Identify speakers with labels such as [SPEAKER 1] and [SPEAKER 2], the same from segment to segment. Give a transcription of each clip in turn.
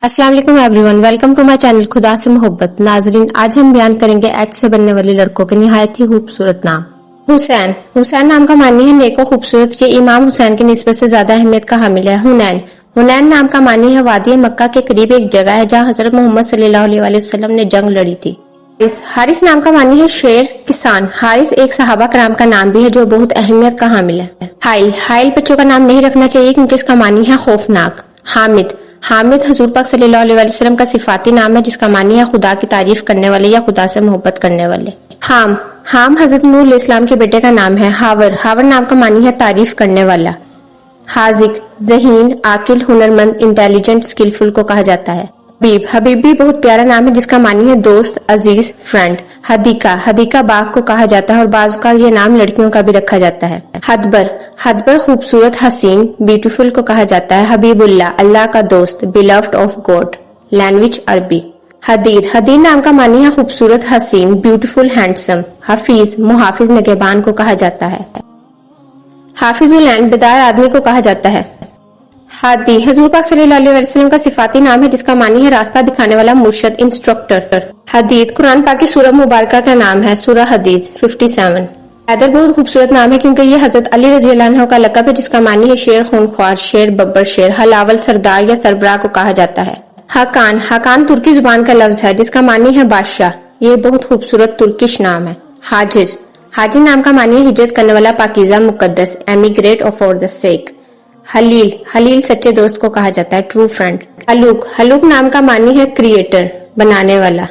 [SPEAKER 1] अस्सलाम वालेकुम everyone, welcome to my channel खुदा से मोहब्बत। नाजरीन, आज हम बयान करेंगे एच से बनने वाले लड़कों के निहायत ही खूबसूरत नाम। हुसैन। हुसैन नाम का मानी है नेक और खूबसूरत। ये इमाम हुसैन की निस्बत से ज्यादा अहमियत का हामिल है। हुनैन। हुनैन नाम का मानी है वादी मक्का के करीब एक जगह है जहाँ हजरत मोहम्मद सल्लल्लाहु अलैहि वसल्लम ने जंग लड़ी थी। हारिस नाम का मानी है शेर, किसान। हारिस एक सहाबा कराम का नाम भी है जो बहुत अहमियत का हामिल है। हाइल। हाइल बच्चों का नाम नहीं रखना चाहिए क्योंकि इसका मानी है खौफनाक। हामिद। हामिद हजूर पाक सल्लल्लाहु अलैहि वसल्लम का सिफाती नाम है जिसका मानी है खुदा की तारीफ करने वाले या खुदा से मोहब्बत करने वाले। हाम। हाम हजरत नूह अलैहिस्सलाम के बेटे का नाम है। हावर। हावर नाम का मानी है तारीफ करने वाला। हाजिक। ज़हीन, आकिल, हुनरमंद, इंटेलिजेंट, स्किलफुल को कहा जाता है। हबीब। हबीब भी बहुत प्यारा नाम है जिसका मानी है दोस्त, अजीज, फ्रेंड। हदीका। हदीका बाग को कहा जाता है और बाज़ का ये नाम लड़कियों का भी रखा जाता है। हदबर। हदबर खूबसूरत, हसीन, ब्यूटीफुल को कहा जाता है। हबीबुल्लाह, अल्लाह का दोस्त, बिलव्ड ऑफ गॉड। लैंग्वेज अरबी। हदीर। हदीर नाम का मानी है खूबसूरत, हसीन, ब्यूटीफुल, हैंडसम। हफीज। मुहाफिज, निगहबान को कहा जाता है। हाफिजुल ऐन, बेदार आदमी को कहा जाता है। हादी। हजूर पाक सल्लल्लाहु अलैहि वसल्लम का सिफाती नाम है जिसका मानी है रास्ता दिखाने वाला, मुर्शद, इंस्ट्रक्टर। हदीद कुरान पाक की सूरह मुबारका का नाम है, सूरह हदीद 57। हैदर बहुत खूबसूरत नाम है क्योंकि ये हजरत अली रज़ी अल्लाह अन्हु का लक़ब है जिसका मानी है शेर, खूनख्वार, शेर, बब्बर शेर। हलावल, सरदार या सरबराह को कहा जाता है। हकान। हकान तुर्की जुबान का लफ्ज है जिसका मानी है बादशाह। ये बहुत खूबसूरत तुर्किश नाम है। हाजिर। हाजिर नाम का मानी है हिजरत करने वाला, पाकीज़ा, मुकद्दस, एमिग्रेट और for the sake. Haleem. Haleem सच्चे दोस्त को कहा जाता है, ट्रू फ्रेंड। हलूक। हलूक नाम का मानी है क्रिएटर, बनाने वाला।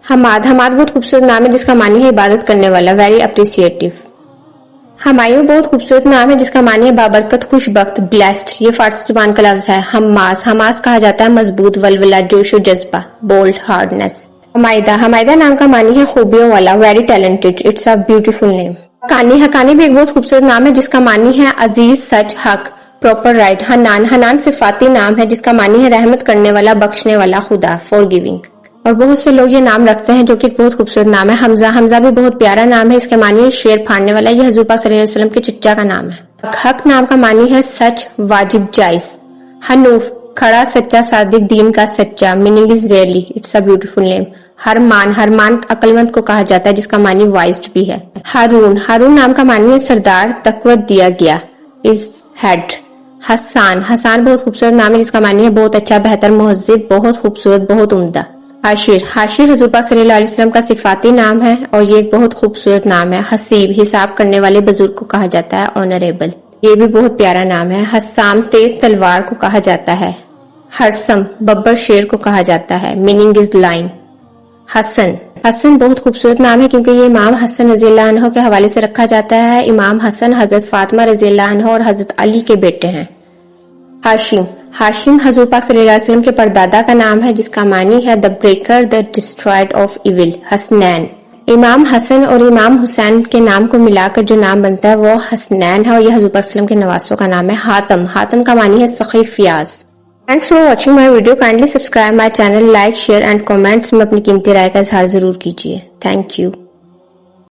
[SPEAKER 1] हमाद। हमाद बहुत खूबसूरत नाम है जिसका मानी है इबादत करने वाला, वेरी अप्रिसिएटिव। हमायूं बहुत खूबसूरत नाम है जिसका मानी है बाबरकत, खुशबख्त, ब्लेस्ड। ये फारसी जुबान का लफ्ज है। हमास। हमास कहा जाता है मजबूत, वलवला, जोशो जज्बा, बोल्ड, हार्डनेस। हमायदा। हमायदा नाम का मानी है खूबियों वाला, very talented, it's a beautiful name. Haqqani. Haqqani भी एक बहुत खूबसूरत नाम है जिसका मानी है अजीज, सच, हक, प्रॉपर, राइट। हनान। हनान सिफाती नाम है जिसका मानी है रहमत करने वाला, बख्शने वाला, खुदा, फॉरगिविंग। और बहुत से लोग ये नाम रखते हैं जो कि बहुत खूबसूरत नाम है। हमजा। हमजा भी बहुत प्यारा नाम है, इसके मानी है शेर फाड़ने वाला। यह हजूर पाक सल्लल्लाहु अलैहि वसल्लम के चच्चा का नाम है। हक नाम का मानी है सच, वाजिब, जायज। हनूफ। खड़ा, सच्चा, सादिक, दीन का सच्चा, meaning is really, it's a beautiful name. Harman. Harman अक्लमंद को कहा जाता है जिसका मानी वाइज्ड भी है। हारून। हारून नाम का मानी है सरदार, तकवत दिया गया, इज हेड। हसान। हसान बहुत खूबसूरत नाम है जिसका मानी है बहुत अच्छा, बेहतर, मुहज्जिब, बहुत खूबसूरत, बहुत उम्दा। हाशिर। हाशिर हजूर पाक सल्लल्लाहु अलैहि वसल्लम का सिफाती नाम है और ये एक बहुत खूबसूरत नाम है। हसीब। हिसाब करने वाले, बुजुर्ग को कहा जाता है, ऑनरेबल। ये भी बहुत प्यारा नाम है। हसाम। तेज तलवार को कहा जाता है। हरसम। बब्बर शेर को कहा जाता है, meaning is line. Hasan. Hasan बहुत खूबसूरत नाम है क्योंकि ये इमाम हसन रज़ी अल्लाह अन्हु के हवाले से रखा जाता है। इमाम हसन हजरत फातिमा रज़ी अल्लाह अन्हा और हजरत अली के बेटे हैं। हाशिम। हाशिम हजूर पाक सल्लल्लाहु अलैहि वसल्लम के परदादा का नाम है जिसका मानी है the breaker, the destroyer of evil. Hasnain. इमाम हसन और इमाम हुसैन के नाम को मिलाकर जो नाम बनता है वो हसनैन है और यह हजूर पाक सल्लल्लाहु अलैहि वसल्लम के नवासों का नाम है। हातम। हातम का मानी है सखी, फियाज। Thanks for watching my video. Kindly subscribe my channel, like, share and comments में अपनी कीमती राय का इजहार जरूर कीजिए। Thank you.